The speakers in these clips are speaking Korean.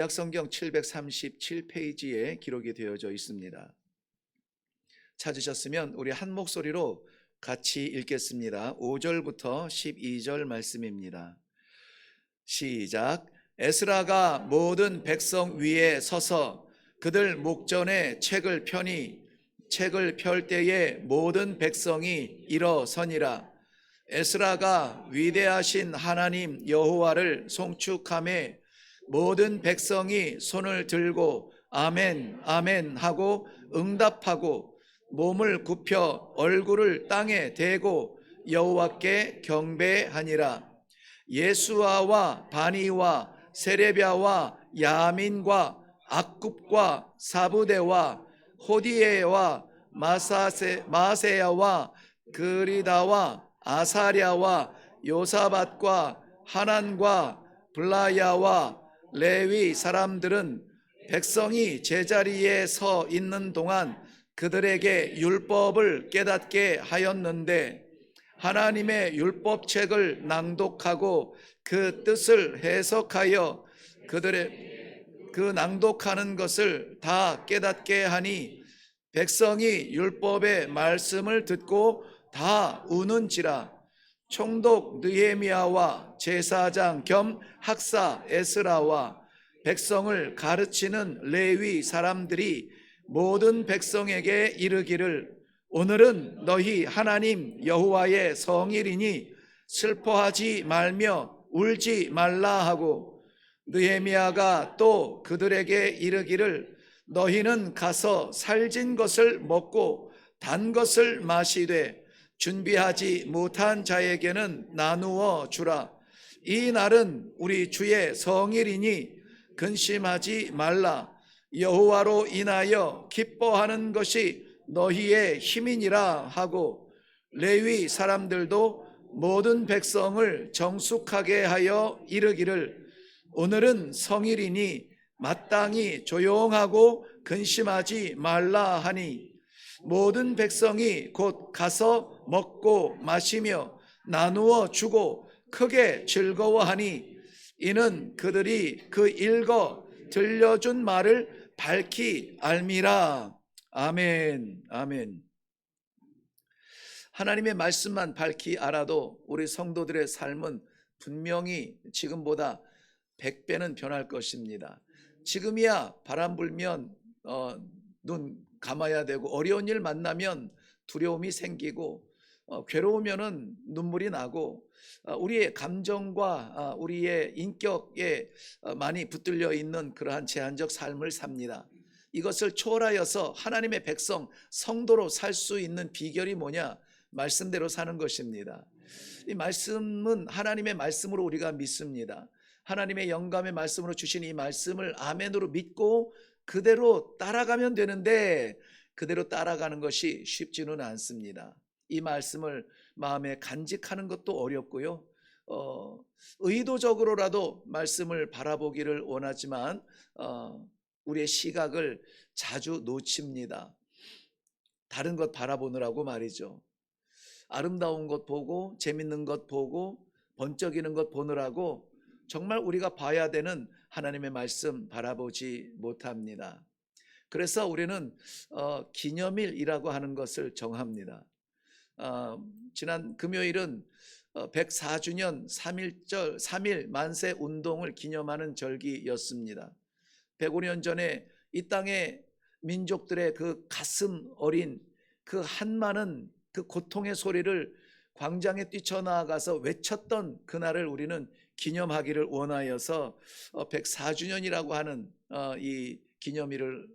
약성경 737페이지에 기록이 되어져 있습니다. 찾으셨으면 우리 한 목소리로 같이 읽겠습니다. 5절부터 12절 말씀입니다. 시작. 에스라가 모든 백성 위에 서서 그들 목전에 책을 펴니 책을 펼 때에 모든 백성이 일어서니라. 에스라가 위대하신 하나님 여호와를 송축하매 모든 백성이 손을 들고 아멘 아멘 하고 응답하고 몸을 굽혀 얼굴을 땅에 대고 여호와께 경배하니라. 예수아와 바니와 세레비아와 야민과 악굽과 사부대와 호디에와 마세야와 그리다와 아사랴와 요사밧과 하난과 블라야와 레위 사람들은 백성이 제자리에 서 있는 동안 그들에게 율법을 깨닫게 하였는데 하나님의 율법책을 낭독하고 그 뜻을 해석하여 그들의 그 낭독하는 것을 다 깨닫게 하니 백성이 율법의 말씀을 듣고 다 우는지라. 총독 느헤미야와 제사장 겸 학사 에스라와 백성을 가르치는 레위 사람들이 모든 백성에게 이르기를 오늘은 너희 하나님 여호와의 성일이니 슬퍼하지 말며 울지 말라 하고 느헤미야가 또 그들에게 이르기를 너희는 가서 살진 것을 먹고 단 것을 마시되 준비하지 못한 자에게는 나누어 주라. 이 날은 우리 주의 성일이니 근심하지 말라. 여호와로 인하여 기뻐하는 것이 너희의 힘이니라 하고 레위 사람들도 모든 백성을 정숙하게 하여 이르기를 오늘은 성일이니 마땅히 조용하고 근심하지 말라 하니 모든 백성이 곧 가서 먹고 마시며 나누어 주고 크게 즐거워하니 이는 그들이 그 읽어 들려준 말을 밝히 알미라. 아멘. 아멘. 하나님의 말씀만 밝히 알아도 우리 성도들의 삶은 분명히 지금보다 100배는 변할 것입니다. 지금이야 바람 불면 눈 감아야 되고 어려운 일 만나면 두려움이 생기고 괴로우면은 눈물이 나고 우리의 감정과 우리의 인격에 많이 붙들려 있는 그러한 제한적 삶을 삽니다. 이것을 초월하여서 하나님의 백성 성도로 살 수 있는 비결이 뭐냐? 말씀대로 사는 것입니다. 이 말씀은 하나님의 말씀으로 우리가 믿습니다. 하나님의 영감의 말씀으로 주신 이 말씀을 아멘으로 믿고 그대로 따라가면 되는데 그대로 따라가는 것이 쉽지는 않습니다. 이 말씀을 마음에 간직하는 것도 어렵고요. 의도적으로라도 말씀을 바라보기를 원하지만 우리의 시각을 자주 놓칩니다. 다른 것 바라보느라고 말이죠. 아름다운 것 보고 재밌는 것 보고 번쩍이는 것 보느라고 정말 우리가 봐야 되는 하나님의 말씀 바라보지 못합니다. 그래서 우리는 기념일이라고 하는 것을 정합니다. 지난 금요일은 104주년 3.1 만세 운동을 기념하는 절기였습니다. 105년 전에 이 땅의 민족들의 그 가슴 어린 그 한많은 그 고통의 소리를 광장에 뛰쳐나가서 외쳤던 그날을 우리는 기념하기를 원하여서 104주년이라고 하는 이 기념일을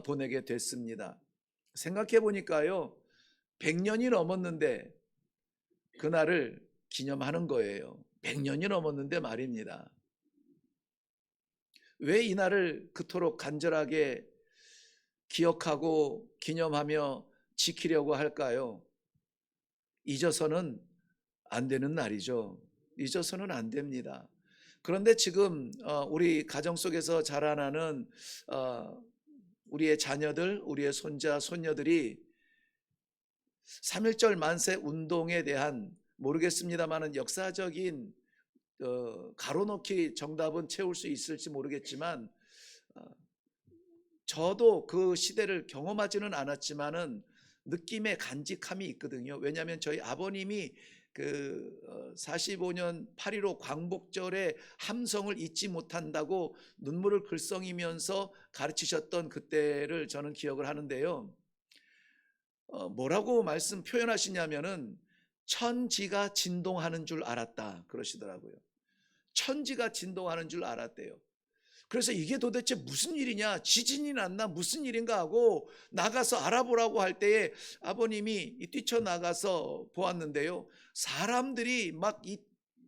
보내게 됐습니다. 생각해 보니까요, 100년이 넘었는데 그날을 기념하는 거예요. 100년이 넘었는데 말입니다. 왜 이 날을 그토록 간절하게 기억하고 기념하며 지키려고 할까요? 잊어서는 안 되는 날이죠. 잊어서는 안 됩니다. 그런데 지금 우리 가정 속에서 자라나는 우리의 자녀들, 우리의 손자, 손녀들이 3.1절 만세 운동에 대한 모르겠습니다만은 역사적인 가로놓기 정답은 채울 수 있을지 모르겠지만 저도 그 시대를 경험하지는 않았지만은 느낌의 간직함이 있거든요. 왜냐하면 저희 아버님이 그 45년 8.15 광복절에 함성을 잊지 못한다고 눈물을 글썽이면서 가르치셨던 그때를 저는 기억을 하는데요. 뭐라고 말씀 표현하시냐면은 천지가 진동하는 줄 알았다 그러시더라고요. 천지가 진동하는 줄 알았대요. 그래서 이게 도대체 무슨 일이냐, 지진이 났나 무슨 일인가 하고 나가서 알아보라고 할 때에 아버님이 뛰쳐나가서 보았는데요, 사람들이 막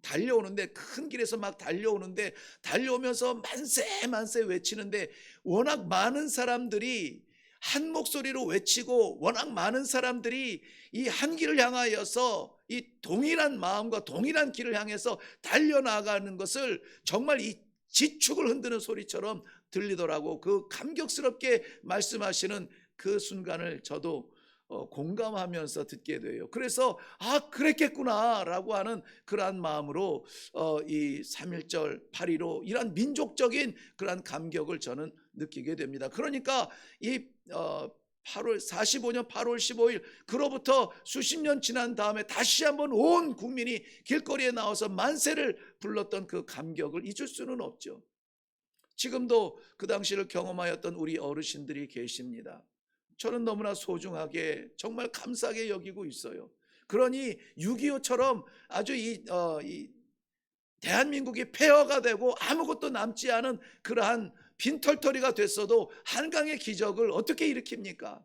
달려오는데, 큰 길에서 막 달려오는데, 달려오면서 만세 만세 외치는데, 워낙 많은 사람들이 한 목소리로 외치고 워낙 많은 사람들이 이 한 길을 향하여서 이 동일한 마음과 동일한 길을 향해서 달려나가는 것을 정말 이 지축을 흔드는 소리처럼 들리더라고. 그 감격스럽게 말씀하시는 그 순간을 저도 공감하면서 듣게 돼요. 그래서 그랬겠구나라고 하는 그러한 마음으로 이 3.1절 8.15 이런 민족적인 그러한 감격을 저는 느끼게 됩니다. 그러니까 이 45년 8월 15일 그로부터 수십 년 지난 다음에 다시 한번 온 국민이 길거리에 나와서 만세를 불렀던 그 감격을 잊을 수는 없죠. 지금도 그 당시를 경험하였던 우리 어르신들이 계십니다. 저는 너무나 소중하게 정말 감사하게 여기고 있어요. 그러니 6.25처럼 아주 이 대한민국이 폐허가 되고 아무것도 남지 않은 그러한 빈털터리가 됐어도 한강의 기적을 어떻게 일으킵니까?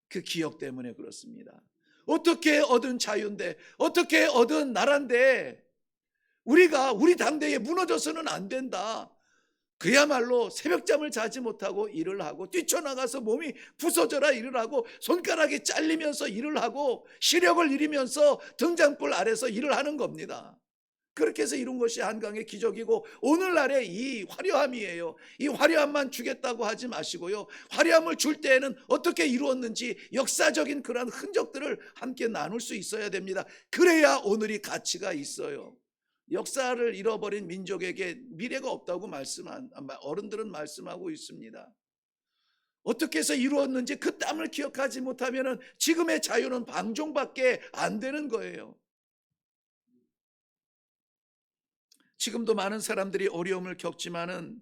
그 기억 때문에 그렇습니다. 어떻게 얻은 자유인데, 어떻게 얻은 나라인데 우리가 우리 당대에 무너져서는 안 된다. 그야말로 새벽잠을 자지 못하고 일을 하고, 뛰쳐나가서 몸이 부서져라 일을 하고, 손가락이 잘리면서 일을 하고, 시력을 잃으면서 등잔불 아래서 일을 하는 겁니다. 그렇게 해서 이룬 것이 한강의 기적이고 오늘날의 이 화려함이에요. 이 화려함만 주겠다고 하지 마시고요, 화려함을 줄 때에는 어떻게 이루었는지 역사적인 그러한 흔적들을 함께 나눌 수 있어야 됩니다. 그래야 오늘이 가치가 있어요. 역사를 잃어버린 민족에게 미래가 없다고 어른들은 말씀하고 있습니다. 어떻게 해서 이루었는지 그 땀을 기억하지 못하면 지금의 자유는 방종밖에 안 되는 거예요. 지금도 많은 사람들이 어려움을 겪지만은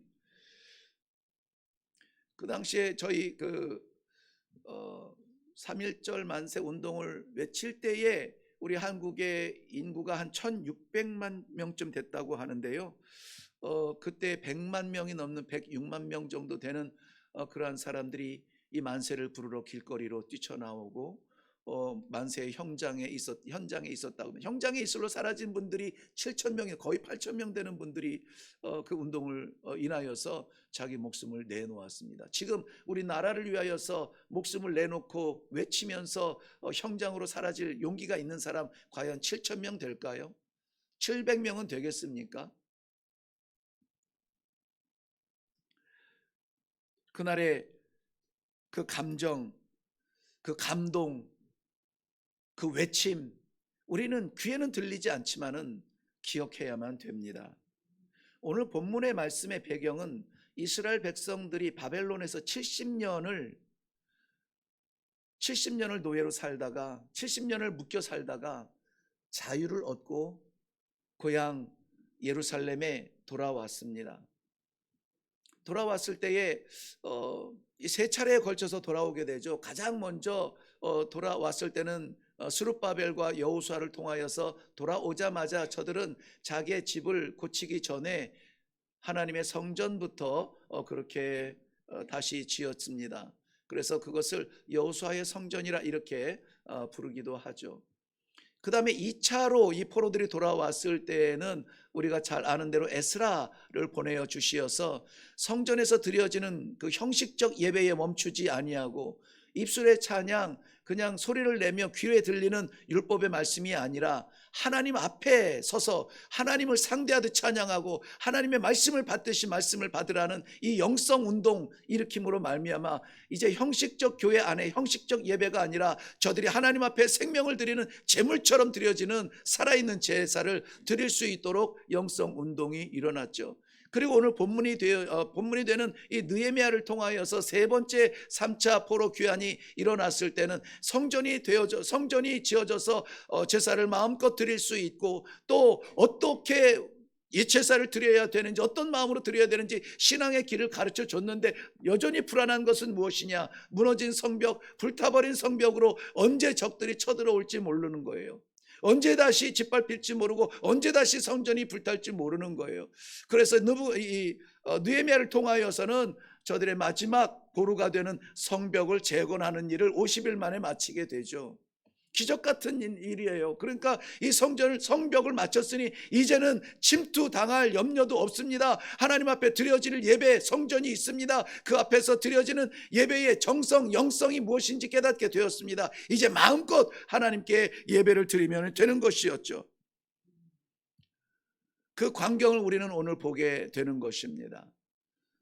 그 당시에 저희 3.1절 만세 운동을 외칠 때에 우리 한국의 인구가 한 1600만 명쯤 됐다고 하는데요. 그때 100만 명이 넘는 106만 명 정도 되는 그러한 사람들이 이 만세를 부르러 길거리로 뛰쳐나오고 만세 현장에 있었다고 하면, 현장에 있을로 사라진 분들이 7천 명이, 거의 8천 명 되는 분들이 그 운동을 인하여서 자기 목숨을 내놓았습니다. 지금 우리 나라를 위하여서 목숨을 내놓고 외치면서 현장으로 사라질 용기가 있는 사람 과연 7천 명 될까요? 700명은 되겠습니까? 그날의 그 감정, 그 감동, 그 외침, 우리는 귀에는 들리지 않지만은 기억해야만 됩니다. 오늘 본문의 말씀의 배경은 이스라엘 백성들이 바벨론에서 70년을 노예로 살다가, 70년을 묶여 살다가 자유를 얻고 고향 예루살렘에 돌아왔습니다. 돌아왔을 때에 세 차례에 걸쳐서 돌아오게 되죠. 가장 먼저 돌아왔을 때는 스룹바벨과 여호수아를 통하여서 돌아오자마자 저들은 자기의 집을 고치기 전에 하나님의 성전부터 그렇게 다시 지었습니다. 그래서 그것을 여호수아의 성전이라 이렇게 부르기도 하죠. 그 다음에 2차로 이 포로들이 돌아왔을 때는 우리가 잘 아는 대로 에스라를 보내어 주시어서 성전에서 드려지는 그 형식적 예배에 멈추지 아니하고 입술의 찬양, 그냥 소리를 내며 귀에 들리는 율법의 말씀이 아니라 하나님 앞에 서서 하나님을 상대하듯 찬양하고 하나님의 말씀을 받듯이 말씀을 받으라는 이 영성 운동 일으킴으로 말미암아 이제 형식적 교회 안에 형식적 예배가 아니라 저들이 하나님 앞에 생명을 드리는 제물처럼 드려지는 살아있는 제사를 드릴 수 있도록 영성 운동이 일어났죠. 그리고 오늘 본문이 되는 이 느헤미야를 통하여서 세 번째 3차 포로 귀환이 일어났을 때는 성전이 지어져서 제사를 마음껏 드릴 수 있고, 또 어떻게 이 제사를 드려야 되는지, 어떤 마음으로 드려야 되는지 신앙의 길을 가르쳐 줬는데, 여전히 불안한 것은 무엇이냐? 무너진 성벽, 불타버린 성벽으로 언제 적들이 쳐들어올지 모르는 거예요. 언제 다시 짓밟힐지 모르고, 언제 다시 성전이 불탈지 모르는 거예요. 그래서 느헤미야를 통하여서는 저들의 마지막 보루가 되는 성벽을 재건하는 일을 50일 만에 마치게 되죠. 기적 같은 일이에요. 그러니까 이 성벽을 마쳤으니 이제는 침투당할 염려도 없습니다. 하나님 앞에 드려질 예배 성전이 있습니다. 그 앞에서 드려지는 예배의 정성, 영성이 무엇인지 깨닫게 되었습니다. 이제 마음껏 하나님께 예배를 드리면 되는 것이었죠. 그 광경을 우리는 오늘 보게 되는 것입니다.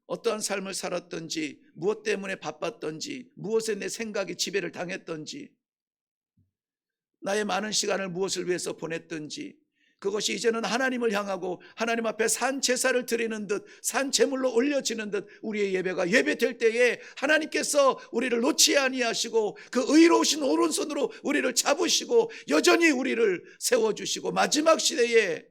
어떠한 삶을 살았던지, 무엇 때문에 바빴던지, 무엇에 내 생각이 지배를 당했던지, 나의 많은 시간을 무엇을 위해서 보냈든지, 그것이 이제는 하나님을 향하고 하나님 앞에 산 제사를 드리는 듯, 산 제물로 올려지는 듯 우리의 예배가 예배될 때에 하나님께서 우리를 놓지 아니하시고 그 의로우신 오른손으로 우리를 잡으시고 여전히 우리를 세워주시고, 마지막 시대에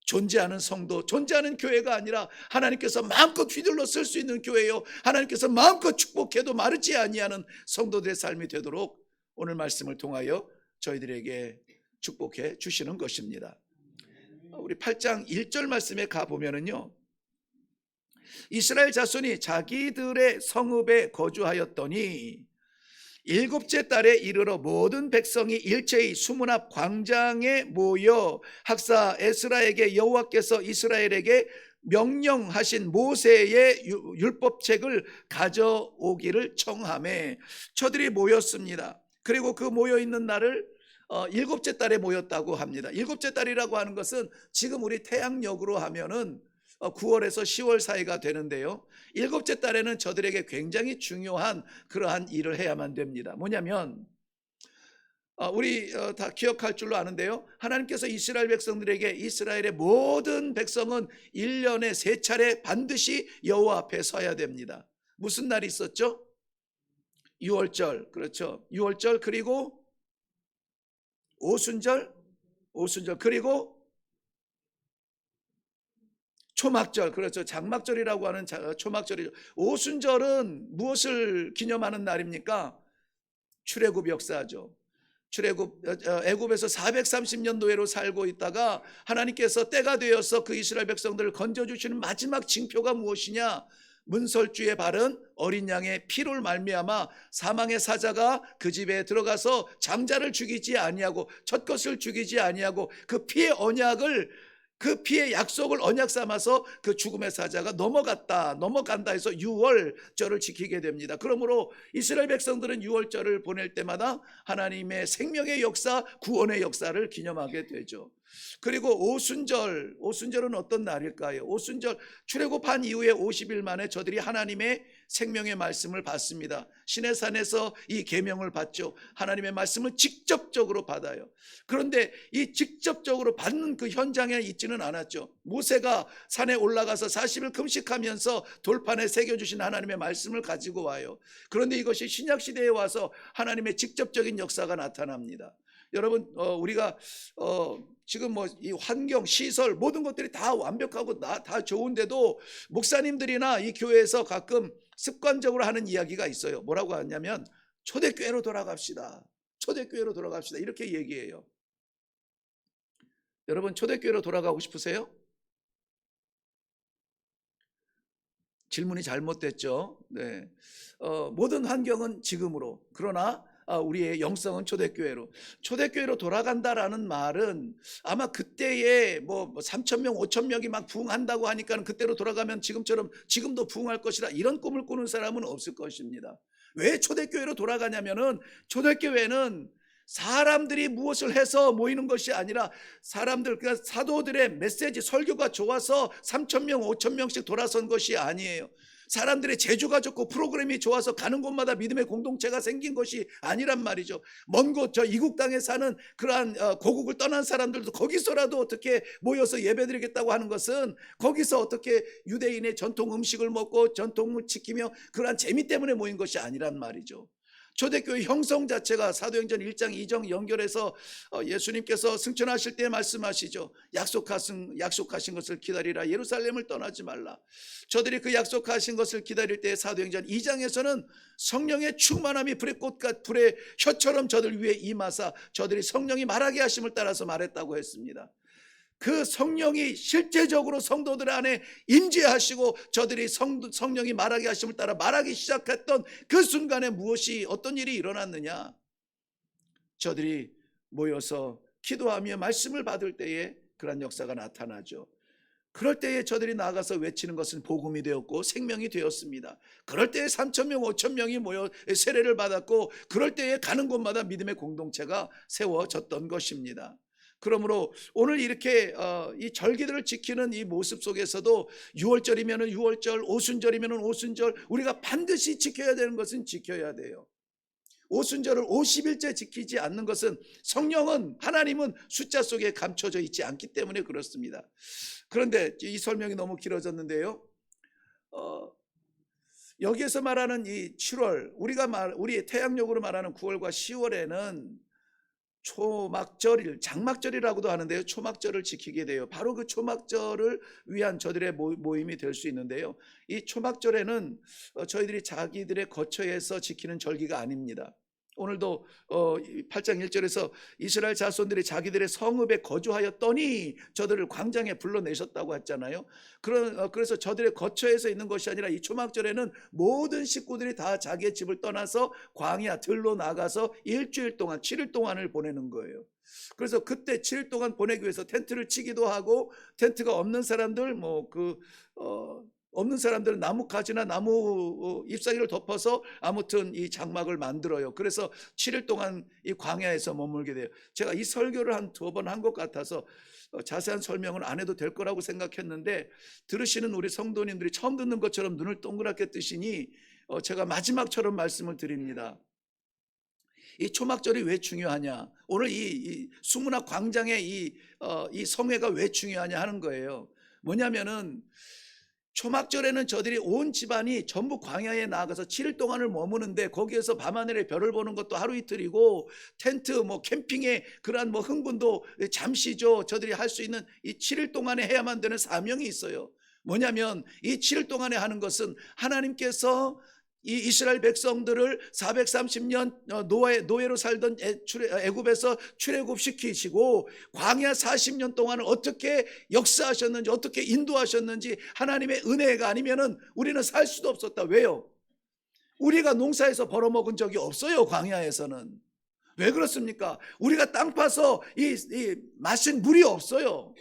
존재하는 성도, 존재하는 교회가 아니라 하나님께서 마음껏 휘둘러 쓸 수 있는 교회요, 하나님께서 마음껏 축복해도 마르지 아니하는 성도들의 삶이 되도록 오늘 말씀을 통하여 저희들에게 축복해 주시는 것입니다. 우리 8장 1절 말씀에 가보면은요, 이스라엘 자손이 자기들의 성읍에 거주하였더니 7째 달에 이르러 모든 백성이 일제히 수문 앞 광장에 모여 학사 에스라에게 여호와께서 이스라엘에게 명령하신 모세의 율법책을 가져오기를 청하매 저들이 모였습니다. 그리고 그 모여있는 날을 7째 달에 모였다고 합니다. 7째 달이라고 하는 것은 지금 우리 태양력으로 하면은 9월에서 10월 사이가 되는데요, 7째 달에는 저들에게 굉장히 중요한 그러한 일을 해야만 됩니다. 뭐냐면 우리 다 기억할 줄로 아는데요, 하나님께서 이스라엘 백성들에게 이스라엘의 모든 백성은 1년에 3차례 반드시 여호와 앞에 서야 됩니다. 무슨 날이 있었죠? 6월절, 그렇죠. 6월절, 그리고 오순절, 그리고 초막절, 그렇죠. 장막절이라고 하는 초막절이죠. 오순절은 무엇을 기념하는 날입니까? 출애굽 역사죠. 애굽에서 430년 노예로 살고 있다가 하나님께서 때가 되어서 그 이스라엘 백성들을 건져주시는 마지막 징표가 무엇이냐? 문설주에 바른 어린 양의 피를 말미암아 사망의 사자가 그 집에 들어가서 장자를 죽이지 아니하고 첫 것을 죽이지 아니하고 그 피의 언약을, 그 피의 약속을 언약 삼아서 그 죽음의 사자가 넘어간다 해서 6월절을 지키게 됩니다. 그러므로 이스라엘 백성들은 6월절을 보낼 때마다 하나님의 생명의 역사, 구원의 역사를 기념하게 되죠. 그리고 오순절은 어떤 날일까요? 오순절, 출애굽한 이후에 50일 만에 저들이 하나님의 생명의 말씀을 받습니다. 시내산에서 이 계명을 받죠. 하나님의 말씀을 직접적으로 받아요. 그런데 이 직접적으로 받는 그 현장에 있지는 않았죠. 모세가 산에 올라가서 40일 금식하면서 돌판에 새겨주신 하나님의 말씀을 가지고 와요. 그런데 이것이 신약시대에 와서 하나님의 직접적인 역사가 나타납니다. 여러분, 우리가 지금 이 환경, 시설, 모든 것들이 다 완벽하고 다 좋은데도 목사님들이나 이 교회에서 가끔 습관적으로 하는 이야기가 있어요. 뭐라고 하냐면 초대교회로 돌아갑시다. 초대교회로 돌아갑시다. 이렇게 얘기해요. 여러분, 초대교회로 돌아가고 싶으세요? 질문이 잘못됐죠. 네. 모든 환경은 지금으로, 그러나 우리의 영성은 초대교회로 돌아간다라는 말은 아마 그때에 3,000명 5,000명이 막 부흥한다고 하니까 그때로 돌아가면 지금도 부흥할 것이라 이런 꿈을 꾸는 사람은 없을 것입니다. 왜 초대교회로 돌아가냐면은 초대교회는 사람들이 무엇을 해서 모이는 것이 아니라 그러니까 사도들의 메시지 설교가 좋아서 3,000명 5,000명씩 돌아선 것이 아니에요. 사람들의 재주가 좋고 프로그램이 좋아서 가는 곳마다 믿음의 공동체가 생긴 것이 아니란 말이죠. 먼 곳 저 이국 땅에 사는 그러한 고국을 떠난 사람들도 거기서라도 어떻게 모여서 예배드리겠다고 하는 것은 거기서 어떻게 유대인의 전통 음식을 먹고 전통을 지키며 그러한 재미 때문에 모인 것이 아니란 말이죠. 초대교회 형성 자체가 사도행전 1장 2장 연결해서 예수님께서 승천하실 때 말씀하시죠. 약속하신 것을 기다리라. 예루살렘을 떠나지 말라. 저들이 그 약속하신 것을 기다릴 때 사도행전 2장에서는 성령의 충만함이 불의 꽃과 불의 혀처럼 저들 위에 임하사 저들이 성령이 말하게 하심을 따라서 말했다고 했습니다. 그 성령이 실제적으로 성도들 안에 임재하시고 저들이 성령이 말하게 하심을 따라 말하기 시작했던 그 순간에 어떤 일이 일어났느냐? 저들이 모여서 기도하며 말씀을 받을 때에 그런 역사가 나타나죠. 그럴 때에 저들이 나가서 외치는 것은 복음이 되었고 생명이 되었습니다. 그럴 때에 3,000명 5,000명이 모여 세례를 받았고 그럴 때에 가는 곳마다 믿음의 공동체가 세워졌던 것입니다. 그러므로 오늘 이렇게 이 절기들을 지키는 이 모습 속에서도 6월절이면 6월절, 오순절이면 오순절, 우리가 반드시 지켜야 되는 것은 지켜야 돼요. 오순절을 50일째 지키지 않는 것은 하나님은 숫자 속에 감춰져 있지 않기 때문에 그렇습니다. 그런데 이 설명이 너무 길어졌는데요. 여기에서 말하는 이 7월, 우리 태양력으로 말하는 9월과 10월에는 장막절이라고도 하는데요. 초막절을 지키게 돼요. 바로 그 초막절을 위한 저들의 모임이 될 수 있는데요. 이 초막절에는 저희들이 자기들의 거처에서 지키는 절기가 아닙니다. 오늘도 8장 1절에서 이스라엘 자손들이 자기들의 성읍에 거주하였더니 저들을 광장에 불러내셨다고 했잖아요. 그래서 저들의 거처에서 있는 것이 아니라 이 초막절에는 모든 식구들이 다 자기의 집을 떠나서 광야 들로 나가서 일주일 동안 7일 동안을 보내는 거예요. 그래서 그때 7일 동안 보내기 위해서 텐트를 치기도 하고, 텐트가 없는 사람들 없는 사람들은 나무 가지나 나무 잎사귀를 덮어서 아무튼 이 장막을 만들어요. 그래서 7일 동안 이 광야에서 머물게 돼요. 제가 이 설교를 한 2번 한 것 같아서 자세한 설명은 안 해도 될 거라고 생각했는데, 들으시는 우리 성도님들이 처음 듣는 것처럼 눈을 동그랗게 뜨시니 제가 마지막처럼 말씀을 드립니다. 이 초막절이 왜 중요하냐, 오늘 이 수문학 광장의 이 성회가 왜 중요하냐 하는 거예요. 뭐냐면은 초막절에는 저들이 온 집안이 전부 광야에 나가서 7일 동안을 머무는데, 거기에서 밤하늘의 별을 보는 것도 하루 이틀이고, 텐트 캠핑의 그러한 흥분도 잠시죠. 저들이 할 수 있는 이 7일 동안에 해야만 되는 사명이 있어요. 뭐냐면 이 7일 동안에 하는 것은 하나님께서 이 이스라엘 백성들을 430년 노예로 살던 애굽에서 출애굽시키시고 광야 40년 동안을 어떻게 역사하셨는지, 어떻게 인도하셨는지 하나님의 은혜가 아니면은 우리는 살 수도 없었다. 왜요? 우리가 농사에서 벌어먹은 적이 없어요. 광야에서는. 왜 그렇습니까? 우리가 땅 파서 이 마신 물이 없어요.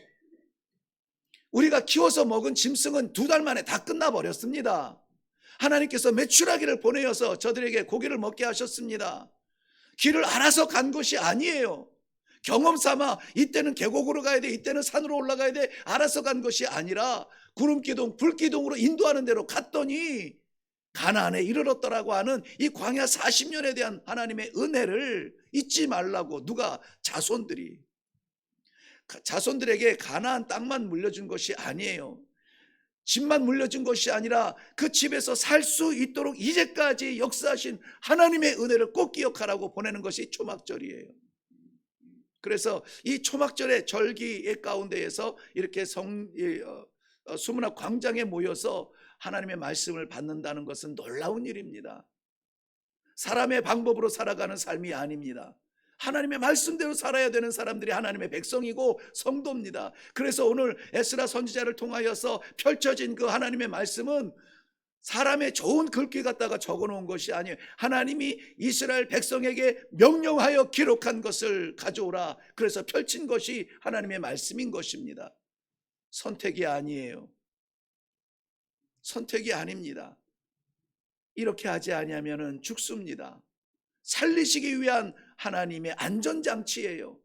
우리가 키워서 먹은 짐승은 2달 만에 다 끝나버렸습니다. 하나님께서 메추라기를 보내어서 저들에게 고기를 먹게 하셨습니다. 길을 알아서 간 것이 아니에요. 경험 삼아 이때는 계곡으로 가야 돼, 이때는 산으로 올라가야 돼, 알아서 간 것이 아니라 구름기둥 불기둥으로 인도하는 대로 갔더니 가나안에 이르렀더라고 하는 이 광야 40년에 대한 하나님의 은혜를 잊지 말라고, 자손들에게 가나안 땅만 물려준 것이 아니에요. 집만 물려준 것이 아니라 그 집에서 살 수 있도록 이제까지 역사하신 하나님의 은혜를 꼭 기억하라고 보내는 것이 초막절이에요. 그래서 이 초막절의 절기의 가운데에서 이렇게 수문학 광장에 모여서 하나님의 말씀을 받는다는 것은 놀라운 일입니다. 사람의 방법으로 살아가는 삶이 아닙니다. 하나님의 말씀대로 살아야 되는 사람들이 하나님의 백성이고 성도입니다. 그래서 오늘 에스라 선지자를 통하여서 펼쳐진 그 하나님의 말씀은 사람의 좋은 글귀 갖다가 적어놓은 것이 아니에요. 하나님이 이스라엘 백성에게 명령하여 기록한 것을 가져오라, 그래서 펼친 것이 하나님의 말씀인 것입니다. 선택이 아니에요. 선택이 아닙니다. 이렇게 하지 아니하면 죽습니다. 살리시기 위한 하나님의 안전장치예요.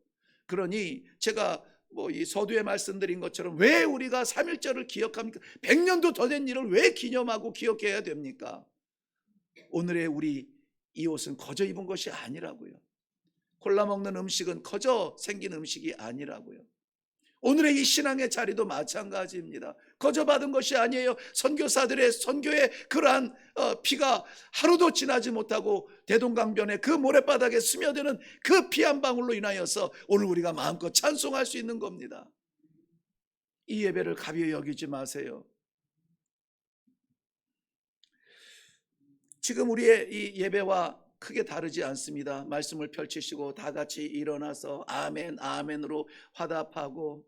그러니 제가 뭐 이 서두에 말씀드린 것처럼 왜 우리가 삼일절을 기억합니까? 100년도 더 된 일을 왜 기념하고 기억해야 됩니까? 오늘의 우리 이 옷은 거저 입은 것이 아니라고요. 골라 먹는 음식은 거저 생긴 음식이 아니라고요. 오늘의 이 신앙의 자리도 마찬가지입니다. 거저 받은 것이 아니에요. 선교사들의 선교의 그러한 피가 하루도 지나지 못하고 대동강변의 그 모래바닥에 스며드는 그 피 한 방울로 인하여서 오늘 우리가 마음껏 찬송할 수 있는 겁니다. 이 예배를 가벼이 여기지 마세요. 지금 우리의 이 예배와 크게 다르지 않습니다. 말씀을 펼치시고 다 같이 일어나서 아멘 아멘으로 화답하고,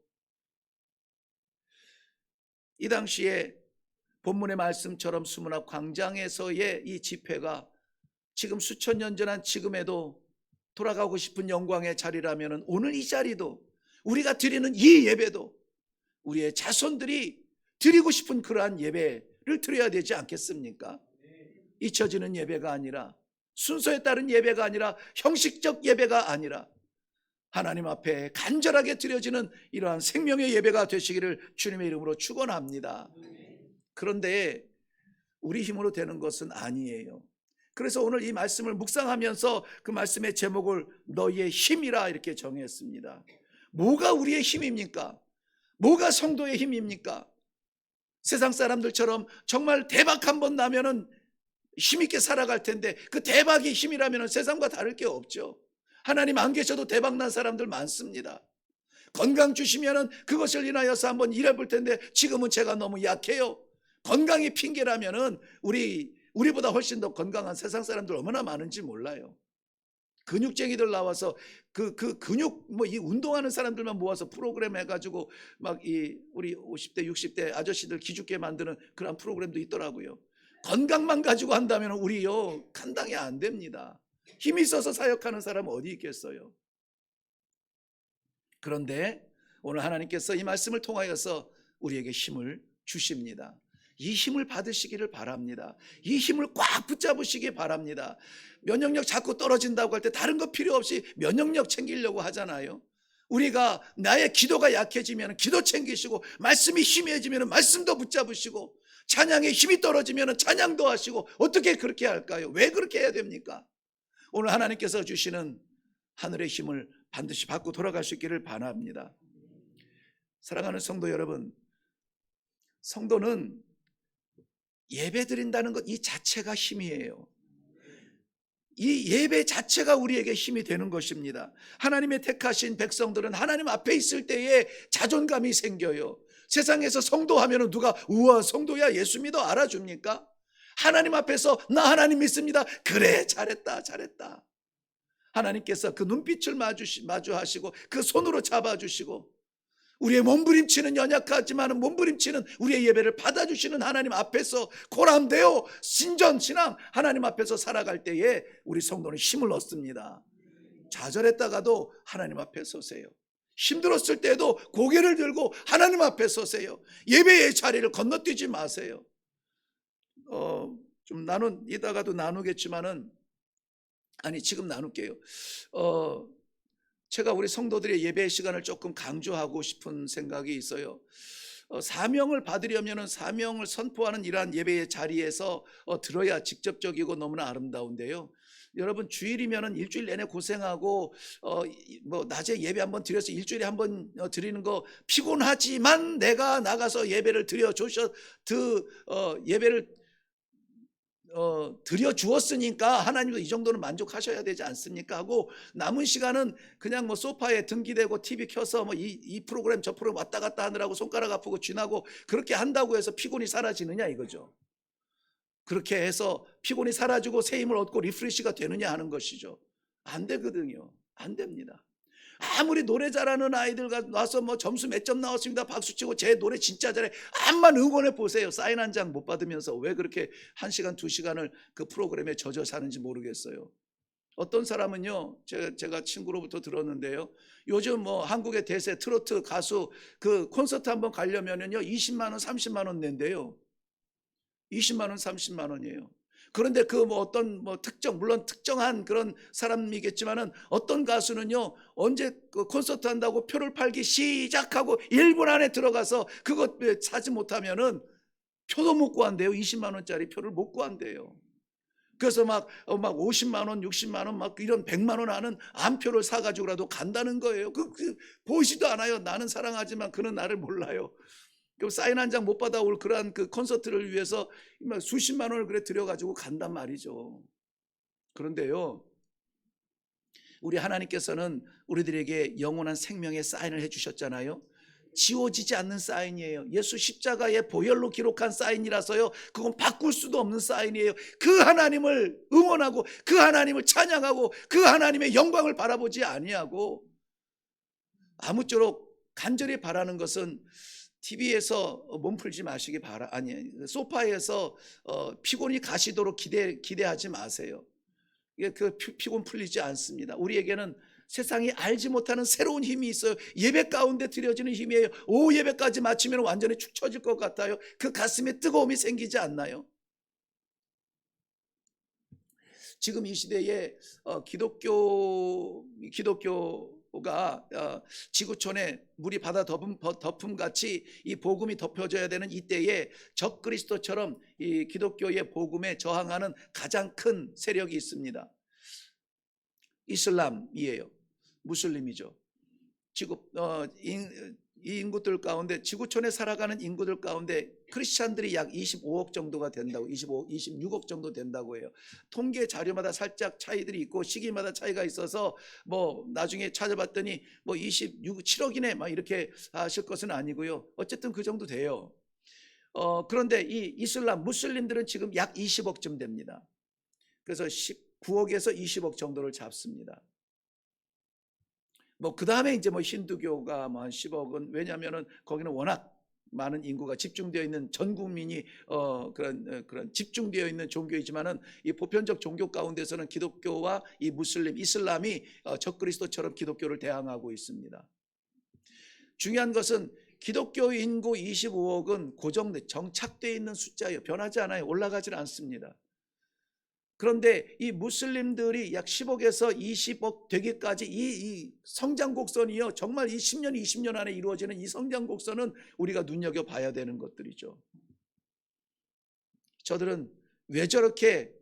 이 당시에 본문의 말씀처럼 수문 앞 광장에서의 이 집회가 지금 수천 년 전한 지금에도 돌아가고 싶은 영광의 자리라면 오늘 이 자리도, 우리가 드리는 이 예배도 우리의 자손들이 드리고 싶은 그러한 예배를 드려야 되지 않겠습니까? 잊혀지는 예배가 아니라, 순서에 따른 예배가 아니라, 형식적 예배가 아니라 하나님 앞에 간절하게 드려지는 이러한 생명의 예배가 되시기를 주님의 이름으로 축원합니다. 그런데 우리 힘으로 되는 것은 아니에요. 그래서 오늘 이 말씀을 묵상하면서 그 말씀의 제목을 너희의 힘이라 이렇게 정했습니다. 뭐가 우리의 힘입니까? 뭐가 성도의 힘입니까? 세상 사람들처럼 정말 대박 한번 나면은 힘있게 살아갈 텐데, 그 대박이 힘이라면 세상과 다를 게 없죠. 하나님 안 계셔도 대박 난 사람들 많습니다. 건강 주시면은 그것을 인하여서 한번 일해볼 텐데 지금은 제가 너무 약해요. 건강이 핑계라면은 우리보다 훨씬 더 건강한 세상 사람들 얼마나 많은지 몰라요. 근육쟁이들 나와서 그 근육 뭐 이 운동하는 사람들만 모아서 프로그램 해가지고 막 우리 50대 60대 아저씨들 기죽게 만드는 그런 프로그램도 있더라고요. 건강만 가지고 한다면 우리요 감당이 안 됩니다. 힘이 있어서 사역하는 사람은 어디 있겠어요? 그런데 오늘 하나님께서 이 말씀을 통하여서 우리에게 힘을 주십니다. 이 힘을 받으시기를 바랍니다. 이 힘을 꽉 붙잡으시기 바랍니다. 면역력 자꾸 떨어진다고 할 때 다른 거 필요 없이 면역력 챙기려고 하잖아요. 우리가 나의 기도가 약해지면 기도 챙기시고, 말씀이 희미해지면 말씀도 붙잡으시고, 찬양에 힘이 떨어지면 찬양도 하시고, 어떻게 그렇게 할까요? 왜 그렇게 해야 됩니까? 오늘 하나님께서 주시는 하늘의 힘을 반드시 받고 돌아갈 수 있기를 바랍니다. 사랑하는 성도 여러분, 성도는 예배 드린다는 것 이 자체가 힘이에요. 이 예배 자체가 우리에게 힘이 되는 것입니다. 하나님의 택하신 백성들은 하나님 앞에 있을 때에 자존감이 생겨요. 세상에서 성도하면 누가 우와 성도야 예수 믿어 알아줍니까? 하나님 앞에서 나 하나님 믿습니다. 그래 잘했다 잘했다. 하나님께서 그 눈빛을 마주하시고 그 손으로 잡아주시고, 우리의 몸부림치는 연약하지만 몸부림치는 우리의 예배를 받아주시는 하나님 앞에서 고람되어 신전신앙 하나님 앞에서 살아갈 때에 우리 성도는 힘을 얻습니다. 좌절했다가도 하나님 앞에 서세요. 힘들었을 때도 고개를 들고 하나님 앞에 서세요. 예배의 자리를 건너뛰지 마세요. 좀 이따가도 나누겠지만은, 아니 지금 나눌게요. 제가 우리 성도들의 예배 시간을 조금 강조하고 싶은 생각이 있어요. 사명을 받으려면 사명을 선포하는 이러한 예배의 자리에서 들어야 직접적이고 너무나 아름다운데요. 여러분 주일이면 일주일 내내 고생하고 뭐 낮에 예배 한번 드려서 일주일에 한번 드리는 거 피곤하지만 내가 나가서 예배를 예배를 드려 주었으니까 하나님도 이 정도는 만족하셔야 되지 않습니까? 하고 남은 시간은 그냥 뭐 소파에 등기대고 TV 켜서 뭐 이 프로그램 저 프로그램 왔다 갔다 하느라고 손가락 아프고 쥐나고 그렇게 한다고 해서 피곤이 사라지느냐 이거죠. 그렇게 해서 피곤이 사라지고 새 힘을 얻고 리프레시가 되느냐 하는 것이죠. 안 되거든요. 안 됩니다. 아무리 노래 잘하는 아이들 와서 뭐 점수 몇 점 나왔습니다 박수치고 제 노래 진짜 잘해 암만 응원해 보세요. 사인 한 장 못 받으면서 왜 그렇게 1시간 2시간을 그 프로그램에 젖어 사는지 모르겠어요. 어떤 사람은요, 제가 친구로부터 들었는데요, 요즘 뭐 한국의 대세 트로트 가수 그 콘서트 한번 가려면요 20만 원 30만 원 낸대요. 20만 원 30만 원이에요. 그런데 그 뭐 어떤 뭐 물론 특정한 그런 사람이겠지만은 어떤 가수는요, 언제 그 콘서트 한다고 표를 팔기 시작하고 1분 안에 들어가서 그것 사지 못하면은 표도 못 구한대요. 20만 원짜리 표를 못 구한대요. 그래서 막 50만 원, 60만 원, 막 이런 100만 원 하는 암표를 사가지고라도 간다는 거예요. 보이지도 않아요. 나는 사랑하지만 그는 나를 몰라요. 그 사인 한 장 못 받아올 그러한 그 콘서트를 위해서 수십만 원을 그래 들여가지고 간단 말이죠. 그런데요, 우리 하나님께서는 우리들에게 영원한 생명의 사인을 해주셨잖아요. 지워지지 않는 사인이에요. 예수 십자가의 보혈로 기록한 사인이라서요, 그건 바꿀 수도 없는 사인이에요. 그 하나님을 응원하고 그 하나님을 찬양하고 그 하나님의 영광을 바라보지 아니하고 아무쪼록 간절히 바라는 것은 TV에서 몸풀지 마시기 소파에서 피곤이 가시도록 기대하지 마세요. 그 피곤 풀리지 않습니다. 우리에게는 세상이 알지 못하는 새로운 힘이 있어요. 예배 가운데 드려지는 힘이에요. 오후 예배까지 마치면 완전히 축 처질 것 같아요. 그 가슴에 뜨거움이 생기지 않나요? 지금 이 시대에 기독교가 지구촌에 물이 바다 덮음 같이 이 복음이 덮여져야 되는 이때에 적그리스도처럼 이 기독교의 복음에 저항하는 가장 큰 세력이 있습니다. 이슬람이에요. 무슬림이죠. 이 인구들 가운데, 지구촌에 살아가는 인구들 가운데 크리스찬들이 약 25억 정도가 된다고, 26억 정도 된다고 해요. 통계 자료마다 살짝 차이들이 있고 시기마다 차이가 있어서 뭐 나중에 찾아봤더니 뭐 7억이네 막 이렇게 하실 것은 아니고요. 어쨌든 그 정도 돼요. 그런데 이 이슬람 무슬림들은 지금 약 20억쯤 됩니다. 그래서 19억에서 20억 정도를 잡습니다. 뭐 그 다음에 이제 뭐 힌두교가 뭐 한 10억은, 왜냐하면은 거기는 워낙 많은 인구가 집중되어 있는, 전 국민이 그런 집중되어 있는 종교이지만은 이 보편적 종교 가운데서는 기독교와 이 무슬림, 이슬람이 적그리스도처럼 기독교를 대항하고 있습니다. 중요한 것은 기독교 인구 25억은 정착되어 있는 숫자예요. 변하지 않아요. 올라가질 않습니다. 그런데 이 무슬림들이 약 10억에서 20억 되기까지 이 성장 곡선이요, 정말 이 10년, 20년 안에 이루어지는 이 성장 곡선은 우리가 눈여겨봐야 되는 것들이죠. 저들은 왜 저렇게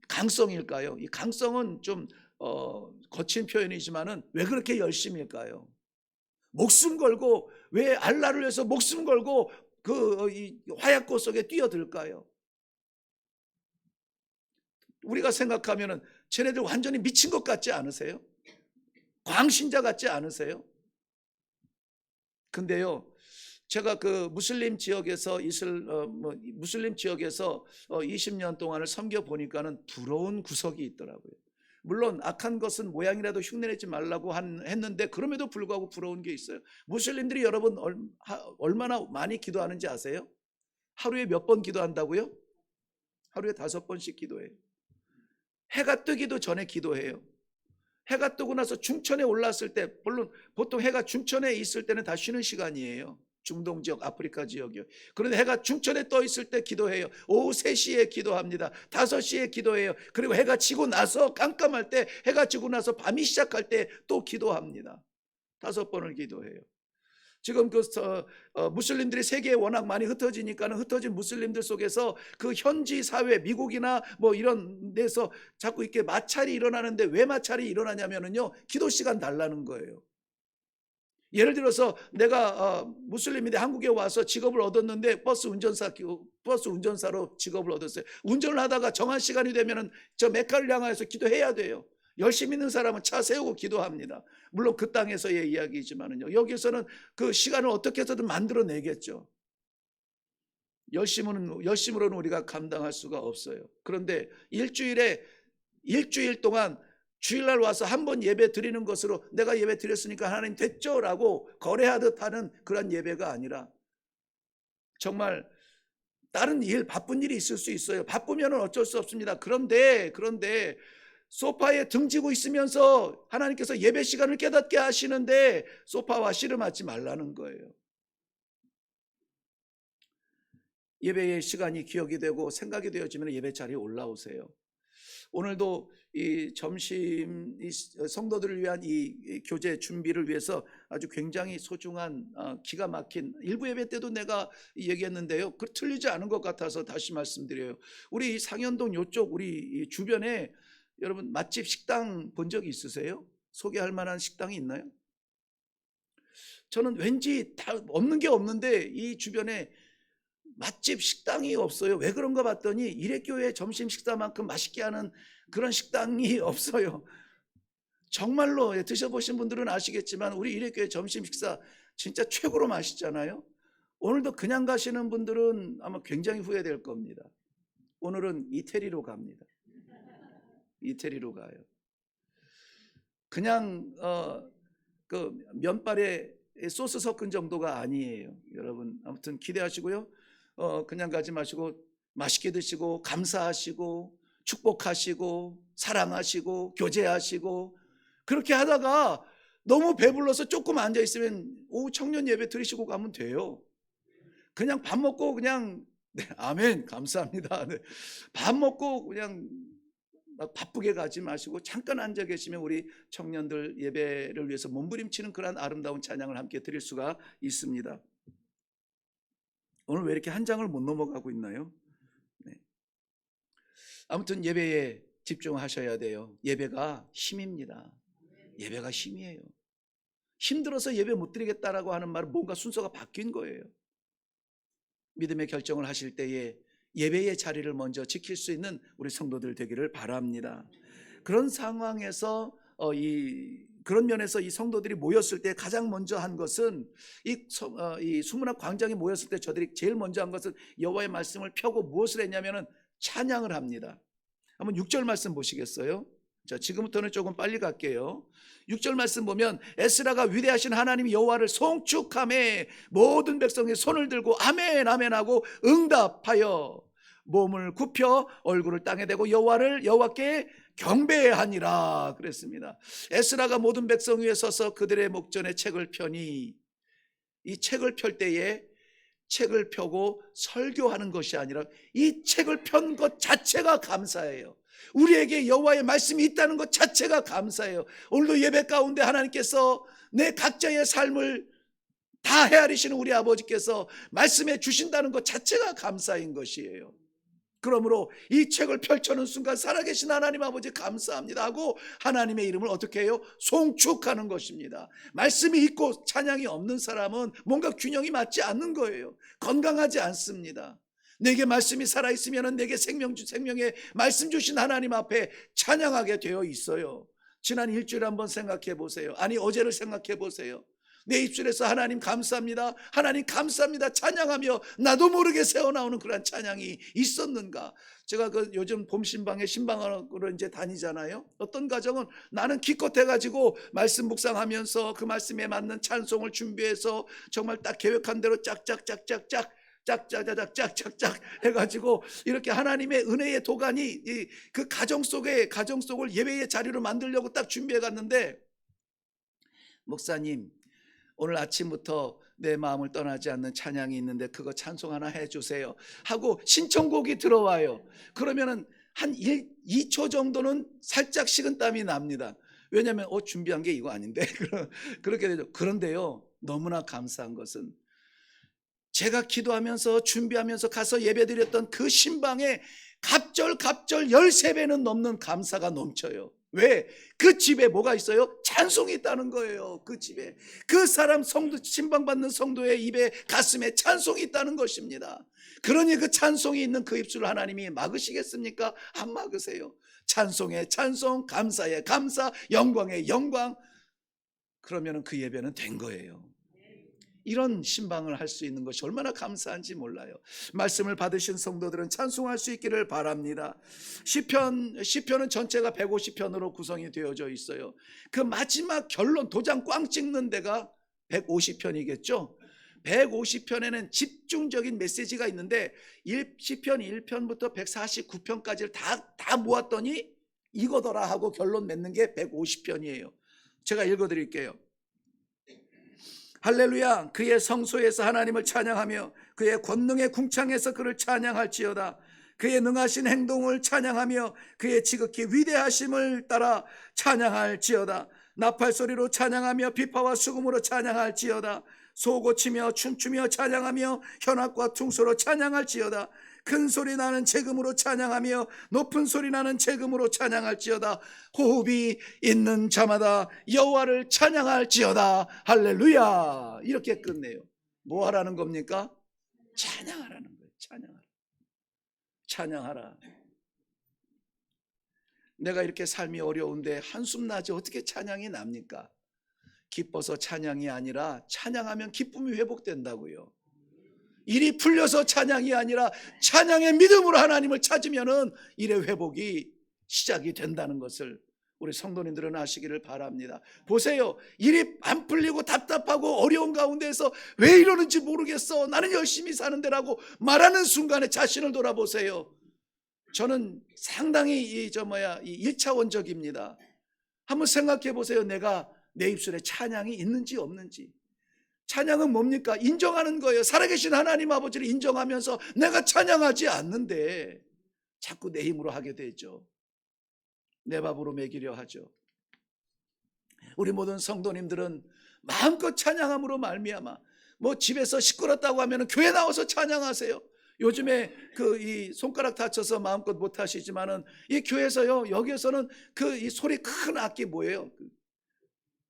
강성일까요? 이 강성은 좀 거친 표현이지만은 왜 그렇게 열심일까요? 목숨 걸고, 왜 알라를 위해서 목숨 걸고 이 화약고 속에 뛰어들까요? 우리가 생각하면은 쟤네들 완전히 미친 것 같지 않으세요? 광신자 같지 않으세요? 근데요, 제가 그 무슬림 지역에서 20년 동안을 섬겨 보니까는 부러운 구석이 있더라고요. 물론 악한 것은 모양이라도 흉내내지 말라고 했는데 그럼에도 불구하고 부러운 게 있어요. 무슬림들이 여러분 얼마나 많이 기도하는지 아세요? 하루에 몇 번 기도한다고요? 하루에 5번씩 기도해요. 해가 뜨기도 전에 기도해요. 해가 뜨고 나서 중천에 올랐을 때, 물론 보통 해가 중천에 있을 때는 다 쉬는 시간이에요. 중동 지역, 아프리카 지역이요. 그런데 해가 중천에 떠 있을 때 기도해요. 오후 3시에 기도합니다. 5시에 기도해요. 그리고 해가 지고 나서, 깜깜할 때, 해가 지고 나서 밤이 시작할 때 또 기도합니다. 5번을 기도해요. 지금 무슬림들이 세계에 워낙 많이 흩어지니까는 흩어진 무슬림들 속에서 그 현지 사회, 미국이나 뭐 이런 데서 자꾸 이렇게 마찰이 일어나는데, 왜 마찰이 일어나냐면은요, 기도 시간 달라는 거예요. 예를 들어서 내가 무슬림인데 한국에 와서 직업을 얻었는데 버스 운전사로 직업을 얻었어요. 운전을 하다가 정한 시간이 되면은 저 메카를 향하여서 기도해야 돼요. 열심히 있는 사람은 차 세우고 기도합니다. 물론 그 땅에서의 이야기지만은요, 여기서는 그 시간을 어떻게 해서든 만들어내겠죠. 열심으로는 우리가 감당할 수가 없어요. 그런데 일주일 동안 주일날 와서 한 번 예배 드리는 것으로 내가 예배 드렸으니까 하나님 됐죠 라고 거래하듯 하는 그런 예배가 아니라, 정말 다른 바쁜 일이 있을 수 있어요. 바쁘면 어쩔 수 없습니다. 그런데 소파에 등지고 있으면서 하나님께서 예배 시간을 깨닫게 하시는데 소파와 씨름하지 말라는 거예요. 예배의 시간이 기억이 되고 생각이 되어지면 예배 자리에 올라오세요. 오늘도 이 점심 성도들을 위한 이 교제 준비를 위해서 아주 굉장히 소중한 기가 막힌 일부 예배 때도 내가 얘기했는데요. 그 틀리지 않은 것 같아서 다시 말씀드려요. 우리 상현동 요쪽 우리 주변에 여러분 맛집 식당 본 적이 있으세요? 소개할 만한 식당이 있나요? 저는 왠지 다 없는 게 없는데 이 주변에 맛집 식당이 없어요. 왜 그런가 봤더니 일회교회 점심 식사만큼 맛있게 하는 그런 식당이 없어요. 정말로 드셔보신 분들은 아시겠지만 우리 일회교회 점심 식사 진짜 최고로 맛있잖아요. 오늘도 그냥 가시는 분들은 아마 굉장히 후회될 겁니다. 오늘은 이태리로 갑니다. 이태리로 가요. 그냥 그 면발에 소스 섞은 정도가 아니에요. 여러분 아무튼 기대하시고요. 그냥 가지 마시고 맛있게 드시고 감사하시고 축복하시고 사랑하시고 교제하시고 그렇게 하다가 너무 배불러서 조금 앉아 있으면 오후 청년 예배 드리시고 가면 돼요. 그냥 밥 먹고 그냥 네, 아멘 감사합니다. 네, 밥 먹고 그냥 막 바쁘게 가지 마시고 잠깐 앉아 계시면 우리 청년들 예배를 위해서 몸부림치는 그런 아름다운 찬양을 함께 드릴 수가 있습니다. 오늘 왜 이렇게 한 장을 못 넘어가고 있나요? 네. 아무튼 예배에 집중하셔야 돼요. 예배가 힘입니다. 예배가 힘이에요. 힘들어서 예배 못 드리겠다라고 하는 말은 뭔가 순서가 바뀐 거예요. 믿음의 결정을 하실 때에 예배의 자리를 먼저 지킬 수 있는 우리 성도들 되기를 바랍니다. 그런 상황에서 그런 면에서 이 성도들이 모였을 때 가장 먼저 한 것은 이 수문학 광장에 모였을 때 저들이 제일 먼저 한 것은 여호와의 말씀을 펴고 무엇을 했냐면은 찬양을 합니다. 한번 6절 말씀 보시겠어요? 자, 지금부터는 조금 빨리 갈게요. 6절 말씀 보면 에스라가 위대하신 하나님 여호와를 송축하매 모든 백성이 손을 들고 아멘 아멘 하고 응답하여 몸을 굽혀 얼굴을 땅에 대고 여호와께 경배하니라 그랬습니다. 에스라가 모든 백성 위에 서서 그들의 목전에 책을 펴니 이 책을 펼 때에 책을 펴고 설교하는 것이 아니라 이 책을 편 것 자체가 감사해요. 우리에게 여호와의 말씀이 있다는 것 자체가 감사해요. 오늘도 예배 가운데 하나님께서 내 각자의 삶을 다 헤아리시는 우리 아버지께서 말씀해 주신다는 것 자체가 감사인 것이에요. 그러므로 이 책을 펼쳐놓은 순간 살아계신 하나님 아버지 감사합니다 하고 하나님의 이름을 어떻게 해요? 송축하는 것입니다. 말씀이 있고 찬양이 없는 사람은 뭔가 균형이 맞지 않는 거예요. 건강하지 않습니다. 내게 말씀이 살아있으면 내게 생명의 말씀 주신 하나님 앞에 찬양하게 되어 있어요. 지난 일주일 한번 생각해 보세요. 아니 어제를 생각해 보세요. 내 입술에서 하나님 감사합니다, 하나님 감사합니다 찬양하며 나도 모르게 새어나오는 그런 찬양이 있었는가? 제가 요즘 봄 신방으로 이제 다니잖아요. 어떤 가정은 나는 기껏해가지고 말씀 묵상하면서 그 말씀에 맞는 찬송을 준비해서 정말 딱 계획한 대로 짝짝짝짝짝 해가지고 이렇게 하나님의 은혜의 도가니 그 가정을 예배의 자리로 만들려고 딱 준비해 갔는데 목사님 오늘 아침부터 내 마음을 떠나지 않는 찬양이 있는데 그거 찬송 하나 해주세요 하고 신청곡이 들어와요. 그러면은 한 2초 정도는 살짝 식은땀이 납니다. 왜냐하면 준비한 게 이거 아닌데 그렇게 되죠. 그런데요 너무나 감사한 것은 제가 기도하면서 준비하면서 가서 예배드렸던 그 신방에 갑절 13배는 넘는 감사가 넘쳐요. 왜? 그 집에 뭐가 있어요? 찬송이 있다는 거예요. 그 집에 그 사람 신방받는 성도의 입에 가슴에 찬송이 있다는 것입니다. 그러니 그 찬송이 있는 그 입술을 하나님이 막으시겠습니까? 안 막으세요. 찬송에 찬송, 감사에 감사, 영광에 영광. 그러면 그 예배는 된 거예요. 이런 신방을 할 수 있는 것이 얼마나 감사한지 몰라요. 말씀을 받으신 성도들은 찬송할 수 있기를 바랍니다. 시편은 전체가 150편으로 구성이 되어져 있어요. 그 마지막 결론 도장 꽝 찍는 데가 150편이겠죠. 150편에는 집중적인 메시지가 있는데 시편 1편부터 149편까지를 다 모았더니 이거더라 하고 결론 맺는 게 150편이에요. 제가 읽어드릴게요. 할렐루야, 그의 성소에서 하나님을 찬양하며 그의 권능의 궁창에서 그를 찬양할지어다. 그의 능하신 행동을 찬양하며 그의 지극히 위대하심을 따라 찬양할지어다. 나팔소리로 찬양하며 비파와 수금으로 찬양할지어다. 소고치며 춤추며 찬양하며 현악과 퉁소로 찬양할지어다. 큰 소리 나는 재금으로 찬양하며 높은 소리 나는 재금으로 찬양할지어다. 호흡이 있는 자마다 여호와를 찬양할지어다. 할렐루야. 이렇게 끝내요. 뭐 하라는 겁니까? 찬양하라는 거예요. 찬양하라. 찬양하라. 내가 이렇게 삶이 어려운데 한숨 나지 어떻게 찬양이 납니까? 기뻐서 찬양이 아니라 찬양하면 기쁨이 회복된다고요. 일이 풀려서 찬양이 아니라 찬양의 믿음으로 하나님을 찾으면은 일의 회복이 시작이 된다는 것을 우리 성도님들은 아시기를 바랍니다. 보세요. 일이 안 풀리고 답답하고 어려운 가운데서 왜 이러는지 모르겠어. 나는 열심히 사는데라고 말하는 순간에 자신을 돌아보세요. 저는 상당히 이 1차원적입니다. 한번 생각해 보세요. 내가 내 입술에 찬양이 있는지 없는지. 찬양은 뭡니까? 인정하는 거예요. 살아계신 하나님 아버지를 인정하면서 내가 찬양하지 않는데 자꾸 내 힘으로 하게 되죠. 내 밥으로 먹이려 하죠. 우리 모든 성도님들은 마음껏 찬양함으로 말미암아 집에서 시끄럽다고 하면 교회 나와서 찬양하세요. 요즘에 이 손가락 다쳐서 마음껏 못 하시지만은 이 교회에서요, 여기에서는 이 소리 큰 악기 뭐예요?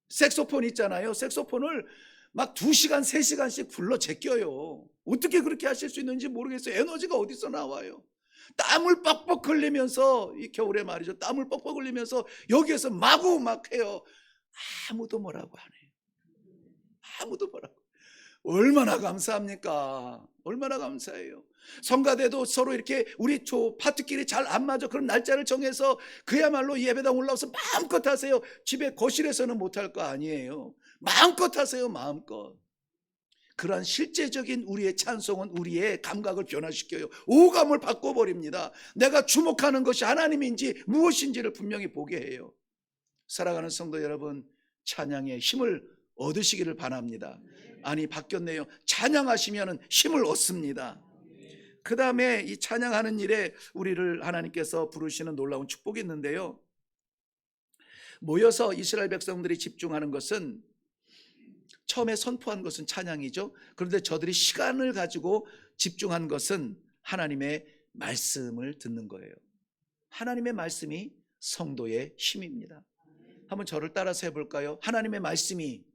색소폰 있잖아요. 색소폰을 막 2시간, 3시간씩 불러 제껴요. 어떻게 그렇게 하실 수 있는지 모르겠어요. 에너지가 어디서 나와요? 땀을 뻑뻑 흘리면서, 이 겨울에 말이죠. 땀을 뻑뻑 흘리면서 여기에서 마구 막 해요. 아무도 뭐라고 안 해요. 아무도 뭐라고. 얼마나 감사합니까? 얼마나 감사해요. 성가대도 서로 이렇게 우리 파트끼리 잘 안 맞아. 그런 날짜를 정해서 그야말로 예배당 올라와서 마음껏 하세요. 집에 거실에서는 못할 거 아니에요. 마음껏 하세요. 마음껏. 그러한 실제적인 우리의 찬송은 우리의 감각을 변화시켜요. 오감을 바꿔버립니다. 내가 주목하는 것이 하나님인지 무엇인지를 분명히 보게 해요. 사랑하는 성도 여러분, 찬양의 힘을 얻으시기를 바랍니다. 아니, 바뀌었네요. 찬양하시면 힘을 얻습니다. 그 다음에 이 찬양하는 일에 우리를 하나님께서 부르시는 놀라운 축복이 있는데요. 모여서 이스라엘 백성들이 집중하는 것은, 처음에 선포한 것은 찬양이죠. 그런데 저들이 시간을 가지고 집중한 것은 하나님의 말씀을 듣는 거예요. 하나님의 말씀이 성도의 힘입니다. 한번 저를 따라서 해볼까요? 하나님의 말씀이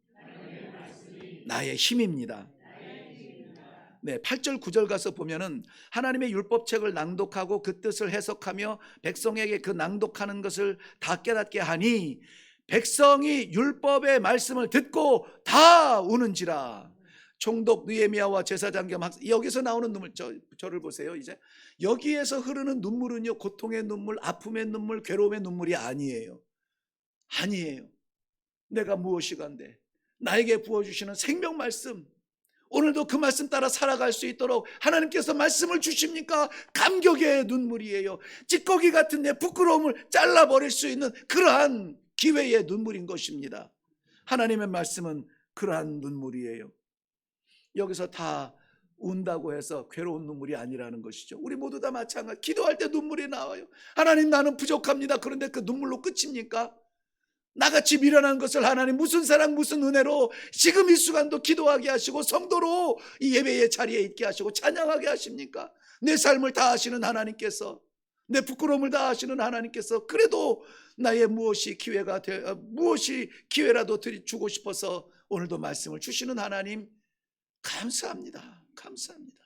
나의 힘입니다. 네, 8절 9절 가서 보면은 하나님의 율법책을 낭독하고 그 뜻을 해석하며 백성에게 그 낭독하는 것을 다 깨닫게 하니 백성이 율법의 말씀을 듣고 다 우는지라. 총독 느헤미야와 제사장 겸 여기서 나오는 눈물, 저를 보세요. 이제 여기에서 흐르는 눈물은요, 고통의 눈물, 아픔의 눈물, 괴로움의 눈물이 아니에요. 아니에요. 내가 무엇이간데 나에게 부어주시는 생명 말씀, 오늘도 그 말씀 따라 살아갈 수 있도록 하나님께서 말씀을 주십니까? 감격의 눈물이에요. 찌꺼기 같은 내 부끄러움을 잘라버릴 수 있는 그러한 기회의 눈물인 것입니다. 하나님의 말씀은 그러한 눈물이에요. 여기서 다 운다고 해서 괴로운 눈물이 아니라는 것이죠. 우리 모두 다 마찬가지. 기도할 때 눈물이 나와요. 하나님, 나는 부족합니다. 그런데 그 눈물로 끝입니까? 나같이 미련한 것을 하나님 무슨 사랑 무슨 은혜로 지금 이 순간도 기도하게 하시고 성도로 이 예배의 자리에 있게 하시고 찬양하게 하십니까? 내 삶을 다 아시는 하나님께서, 내 부끄러움을 다 아시는 하나님께서 그래도 나의 무엇이 기회라도 주고 싶어서 오늘도 말씀을 주시는 하나님, 감사합니다. 감사합니다.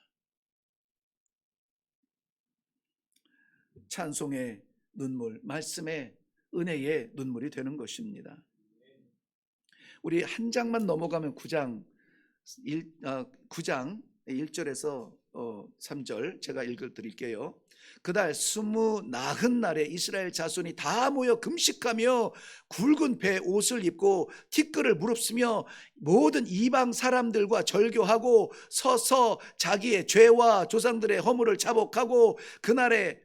찬송의 눈물, 말씀의 은혜의 눈물이 되는 것입니다. 우리 한 장만 넘어가면 9장 1절에서 3절 제가 읽어드릴게요. 그달 29날에 이스라엘 자손이 다 모여 금식하며 굵은 배 옷을 입고 티끌을 무릅쓰며 모든 이방 사람들과 절교하고 서서 자기의 죄와 조상들의 허물을 자복하고 그날에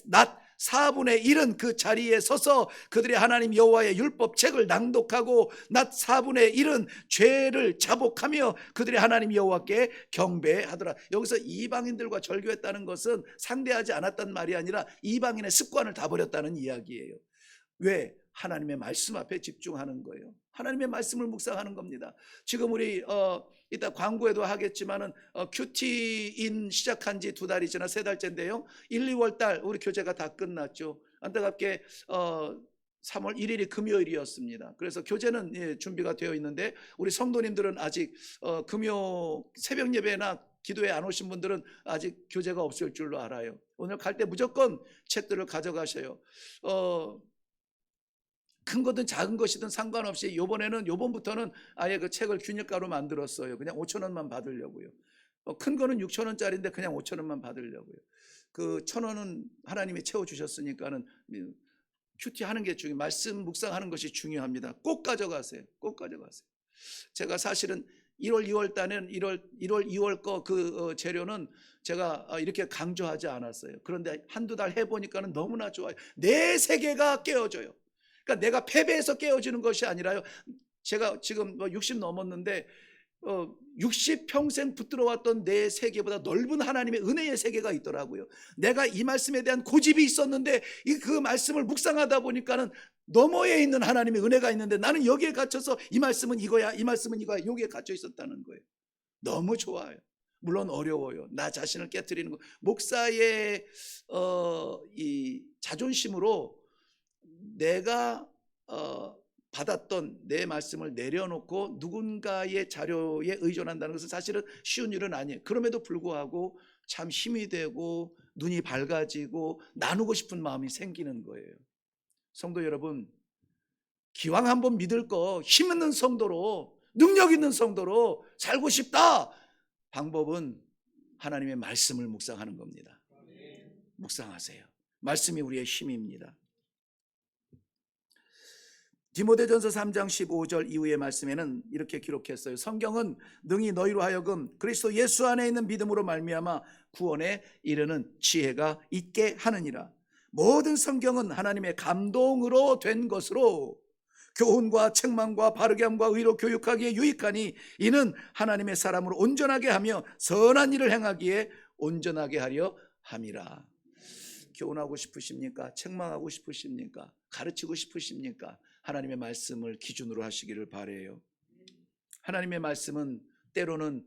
낮 4분의 1은 그 자리에 서서 그들의 하나님 여호와의 율법책을 낭독하고 낮 4분의 1은 죄를 자복하며 그들의 하나님 여호와께 경배하더라. 여기서 이방인들과 절교했다는 것은 상대하지 않았단 말이 아니라 이방인의 습관을 다 버렸다는 이야기예요. 왜? 하나님의 말씀 앞에 집중하는 거예요. 하나님의 말씀을 묵상하는 겁니다. 지금 우리 이따 광고에도 하겠지만은 큐티인 시작한 지 2달이 지나 3달째인데요. 1, 2월 달 우리 교재가 다 끝났죠. 안타깝게 3월 1일이 금요일이었습니다. 그래서 교재는 준비가 되어 있는데 우리 성도님들은 아직 금요 새벽 예배나 기도에 안 오신 분들은 아직 교재가 없을 줄로 알아요. 오늘 갈 때 무조건 책들을 가져가셔요. 큰 거든 작은 것이든 상관없이 요번부터는 아예 그 책을 균열가로 만들었어요. 그냥 5,000원만 받으려고요. 큰 거는 6,000원짜리인데 그냥 5,000원만 받으려고요. 그 1,000원은 하나님이 채워주셨으니까는 큐티 하는 게 말씀 묵상하는 것이 중요합니다. 꼭 가져가세요. 꼭 가져가세요. 제가 사실은 1월 2월 달에는 1월 2월 거 그 재료는 제가 이렇게 강조하지 않았어요. 그런데 한두 달 해보니까는 너무나 좋아요. 내 세계가 깨어져요. 그러니까 내가 패배해서 깨어지는 것이 아니라요. 제가 지금 60 넘었는데 60평생 붙들어왔던 내 세계보다 넓은 하나님의 은혜의 세계가 있더라고요. 내가 이 말씀에 대한 고집이 있었는데 그 말씀을 묵상하다 보니까는 너머에 있는 하나님의 은혜가 있는데 나는 여기에 갇혀서 이 말씀은 이거야, 이 말씀은 이거야, 여기에 갇혀 있었다는 거예요. 너무 좋아요. 물론 어려워요. 나 자신을 깨트리는 거. 목사의 이 자존심으로 내가 받았던 내 말씀을 내려놓고 누군가의 자료에 의존한다는 것은 사실은 쉬운 일은 아니에요. 그럼에도 불구하고 참 힘이 되고 눈이 밝아지고 나누고 싶은 마음이 생기는 거예요. 성도 여러분, 기왕 한번 믿을 거 힘 있는 성도로, 능력 있는 성도로 살고 싶다. 방법은 하나님의 말씀을 묵상하는 겁니다. 묵상하세요. 말씀이 우리의 힘입니다. 디모데전서 3장 15절 이후의 말씀에는 이렇게 기록했어요. 성경은 능히 너희로 하여금 그리스도 예수 안에 있는 믿음으로 말미암아 구원에 이르는 지혜가 있게 하느니라. 모든 성경은 하나님의 감동으로 된 것으로 교훈과 책망과 바르게 함과 의로 교육하기에 유익하니 이는 하나님의 사람으로 온전하게 하며 선한 일을 행하기에 온전하게 하려 함이라. 교훈하고 싶으십니까? 책망하고 싶으십니까? 가르치고 싶으십니까? 하나님의 말씀을 기준으로 하시기를 바라요. 하나님의 말씀은 때로는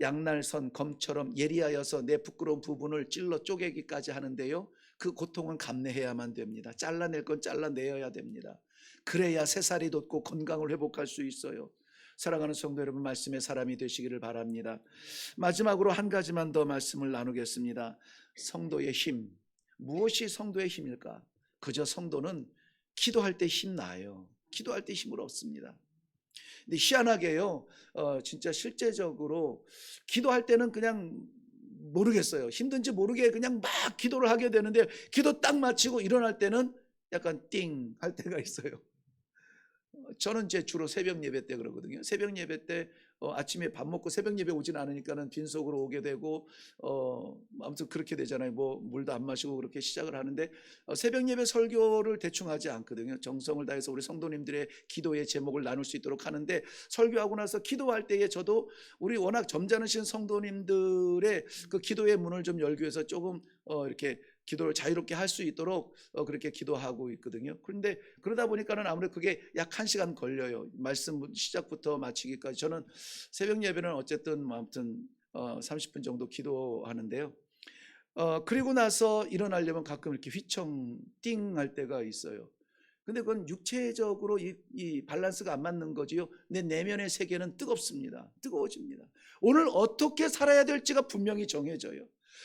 양날선 검처럼 예리하여서 내 부끄러운 부분을 찔러 쪼개기까지 하는데요, 그 고통은 감내해야만 됩니다. 잘라낼 건 잘라내어야 됩니다. 그래야 새살이 돋고 건강을 회복할 수 있어요. 사랑하는 성도 여러분, 말씀의 사람이 되시기를 바랍니다. 마지막으로 한 가지만 더 말씀을 나누겠습니다. 성도의 힘. 무엇이 성도의 힘일까? 그저 성도는 기도할 때 힘나요. 기도할 때 힘을 얻습니다. 근데 희한하게요, 진짜 실제적으로 기도할 때는 그냥 모르겠어요. 힘든지 모르게 그냥 막 기도를 하게 되는데 기도 딱 마치고 일어날 때는 약간 띵 할 때가 있어요. 저는 이제 주로 새벽 예배 때 그러거든요. 새벽 예배 때 아침에 밥 먹고 새벽 예배 오진 않으니까는 빈속으로 오게 되고 아무튼 그렇게 되잖아요. 뭐 물도 안 마시고 그렇게 시작을 하는데 새벽 예배 설교를 대충 하지 않거든요. 정성을 다해서 우리 성도님들의 기도의 제목을 나눌 수 있도록 하는데, 설교하고 나서 기도할 때에 저도 우리 워낙 점잖으신 성도님들의 그 기도의 문을 좀 열기 위해서 조금 이렇게 기도를 자유롭게 할 수 있도록 그렇게 기도하고 있거든요. 그런데 그러다 보니까는 아무래도 그게 약 1시간 걸려요. 말씀 시작부터 마치기까지. 저는 새벽 예배는 어쨌든 아무튼 30분 정도 기도하는데요. 그리고 나서 일어나려면 가끔 이렇게 휘청 띵 할 때가 있어요. 근데 그건 육체적으로 이 밸런스가 안 맞는 거지요. 내 내면의 세계는 뜨겁습니다. 뜨거워집니다. 오늘 어떻게 살아야 될지가 분명히 정해져요.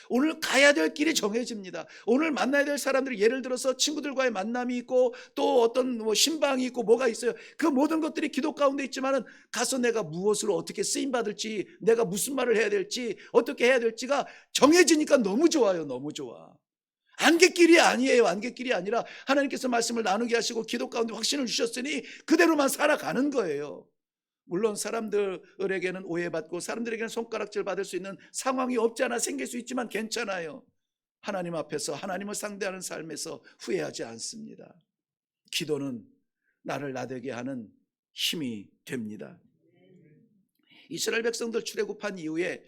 오늘 가야 될 길이 정해집니다. 오늘 만나야 될 사람들이, 예를 들어서 친구들과의 만남이 있고 또 어떤 신방이 있고 뭐가 있어요. 그 모든 것들이 기도 가운데 있지만은 가서 내가 무엇으로 어떻게 쓰임 받을지, 내가 무슨 말을 해야 될지, 어떻게 해야 될지가 정해지니까 너무 좋아요. 너무 좋아. 안갯길이 아니에요. 안갯길이 아니라 하나님께서 말씀을 나누게 하시고 기도 가운데 확신을 주셨으니 그대로만 살아가는 거예요. 물론 사람들에게는 오해받고 사람들에게는 손가락질 받을 수 있는 상황이 없지 않아 생길 수 있지만 괜찮아요. 하나님 앞에서 하나님을 상대하는 삶에서 후회하지 않습니다. 기도는 나를 나되게 하는 힘이 됩니다. 이스라엘 백성들 출애굽한 이후에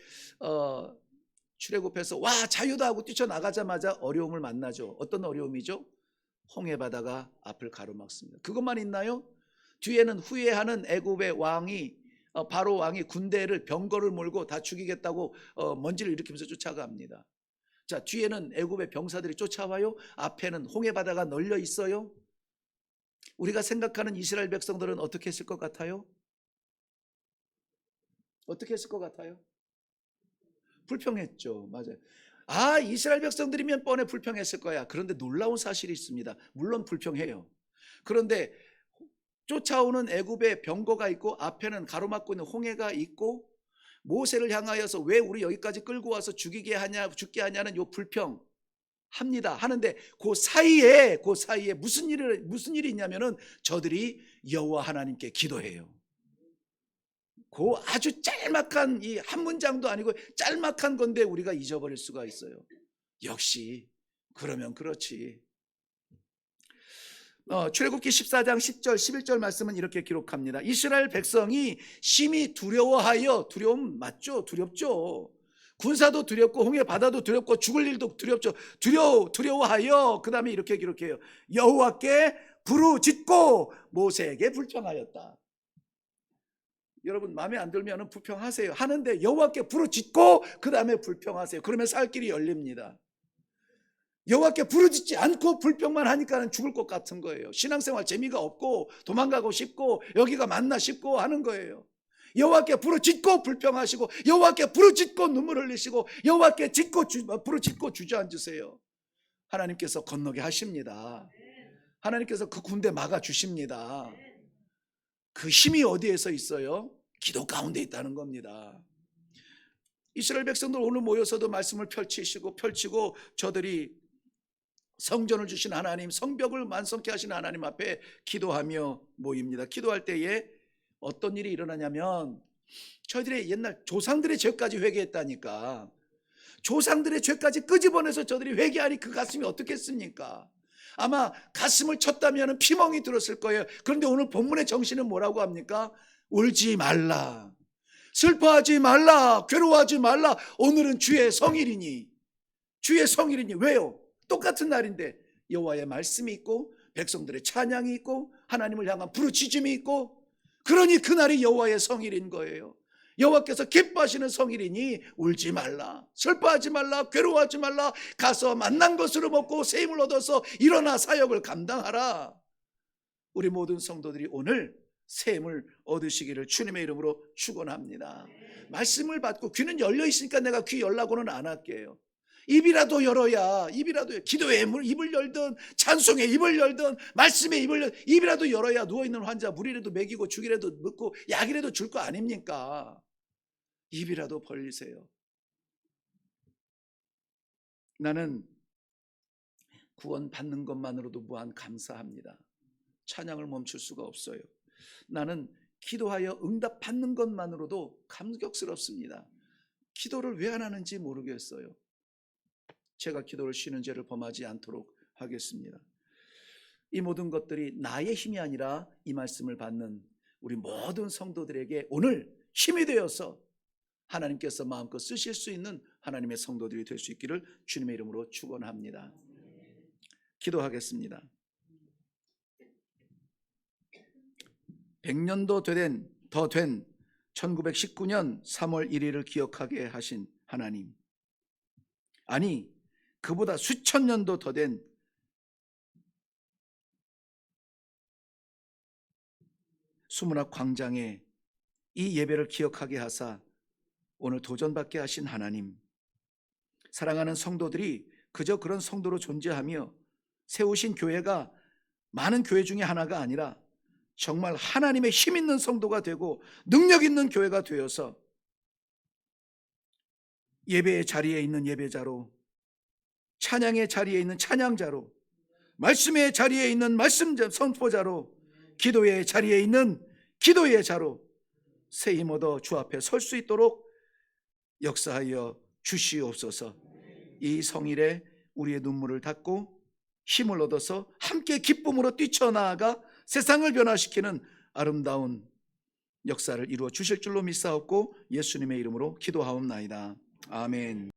출애굽해서 와 자유다 하고 뛰쳐나가자마자 어려움을 만나죠. 어떤 어려움이죠? 홍해바다가 앞을 가로막습니다. 그것만 있나요? 뒤에는 후회하는 애굽의 왕이 바로 왕이 군대를 병거를 몰고 다 죽이겠다고 먼지를 일으키면서 쫓아갑니다. 자, 뒤에는 애굽의 병사들이 쫓아와요. 앞에는 홍해바다가 널려 있어요. 우리가 생각하는 이스라엘 백성들은 어떻게 했을 것 같아요? 어떻게 했을 것 같아요? 불평했죠. 맞아요. 아, 이스라엘 백성들이면 뻔해 불평했을 거야. 그런데 놀라운 사실이 있습니다. 물론 불평해요. 그런데 쫓아오는 애굽의 병거가 있고 앞에는 가로막고 있는 홍해가 있고 모세를 향하여서 왜 우리 여기까지 끌고 와서 죽게 하냐는 요 불평 합니다. 하는데 그 사이에 무슨 일이 있냐면은 저들이 여호와 하나님께 기도해요. 그 아주 짤막한 이 한 문장도 아니고 짤막한 건데 우리가 잊어버릴 수가 있어요. 역시 그러면 그렇지. 출애굽기 14장 10절 11절 말씀은 이렇게 기록합니다. 이스라엘 백성이 심히 두려워하여, 두려움 맞죠? 두렵죠. 군사도 두렵고 홍해 바다도 두렵고 죽을 일도 두렵죠. 두려워하여 그 다음에 이렇게 기록해요. 여호와께 부르짖고 모세에게 불평하였다. 여러분 마음에 안 들면 불평하세요. 하는데 여호와께 부르짖고 그 다음에 불평하세요. 그러면 살 길이 열립니다. 여호와께 부르짖지 않고 불평만 하니까는 죽을 것 같은 거예요. 신앙생활 재미가 없고 도망가고 싶고 여기가 맞나 싶고 하는 거예요. 여호와께 부르짖고 불평하시고 여호와께 부르짖고 눈물 흘리시고 여호와께 부르짖고 주저앉으세요. 하나님께서 건너게 하십니다. 하나님께서 그 군대 막아주십니다. 그 힘이 어디에서 있어요? 기도 가운데 있다는 겁니다. 이스라엘 백성들 오늘 모여서도 말씀을 펼치고 저들이 성전을 주신 하나님, 성벽을 완성케 하신 하나님 앞에 기도하며 모입니다. 기도할 때에 어떤 일이 일어나냐면 저희들의 옛날 조상들의 죄까지 회개했다니까. 조상들의 죄까지 끄집어내서 저들이 회개하니 그 가슴이 어떻겠습니까? 아마 가슴을 쳤다면 피멍이 들었을 거예요. 그런데 오늘 본문의 정신은 뭐라고 합니까? 울지 말라, 슬퍼하지 말라, 괴로워하지 말라. 오늘은 주의 성일이니. 왜요? 똑같은 날인데 여호와의 말씀이 있고 백성들의 찬양이 있고 하나님을 향한 부르짖음이 있고, 그러니 그날이 여호와의 성일인 거예요. 여호와께서 기뻐하시는 성일이니 울지 말라, 슬퍼하지 말라, 괴로워하지 말라. 가서 만난 것으로 먹고 새 힘을 얻어서 일어나 사역을 감당하라. 우리 모든 성도들이 오늘 새 힘을 얻으시기를 주님의 이름으로 축원합니다. 말씀을 받고 귀는 열려 있으니까 내가 귀 열라고는 안 할게요. 입이라도 열어야, 기도의 입을 열든 찬송의 입을 열든 말씀의 입을 열든 입이라도 열어야 누워있는 환자 물이라도 먹이고 죽이라도 먹고 약이라도 줄 거 아닙니까? 입이라도 벌리세요. 나는 구원 받는 것만으로도 무한 감사합니다. 찬양을 멈출 수가 없어요. 나는 기도하여 응답 받는 것만으로도 감격스럽습니다. 기도를 왜 안 하는지 모르겠어요. 제가 기도를 쉬는 죄를 범하지 않도록 하겠습니다. 이 모든 것들이 나의 힘이 아니라 이 말씀을 받는 우리 모든 성도들에게 오늘 힘이 되어서 하나님께서 마음껏 쓰실 수 있는 하나님의 성도들이 될 수 있기를 주님의 이름으로 축원합니다. 기도하겠습니다. 100년도 더 된 1919년 3월 1일을 기억하게 하신 하나님, 아니 그보다 수천 년도 더 된 수문학 광장에 이 예배를 기억하게 하사 오늘 도전받게 하신 하나님, 사랑하는 성도들이 그저 그런 성도로 존재하며 세우신 교회가 많은 교회 중에 하나가 아니라 정말 하나님의 힘 있는 성도가 되고 능력 있는 교회가 되어서 예배의 자리에 있는 예배자로, 찬양의 자리에 있는 찬양자로, 말씀의 자리에 있는 말씀 선포자로, 기도의 자리에 있는 기도의 자로 새 힘 얻어 주 앞에 설 수 있도록 역사하여 주시옵소서. 이 성일에 우리의 눈물을 닦고 힘을 얻어서 함께 기쁨으로 뛰쳐나아가 세상을 변화시키는 아름다운 역사를 이루어 주실 줄로 믿사옵고 예수님의 이름으로 기도하옵나이다. 아멘.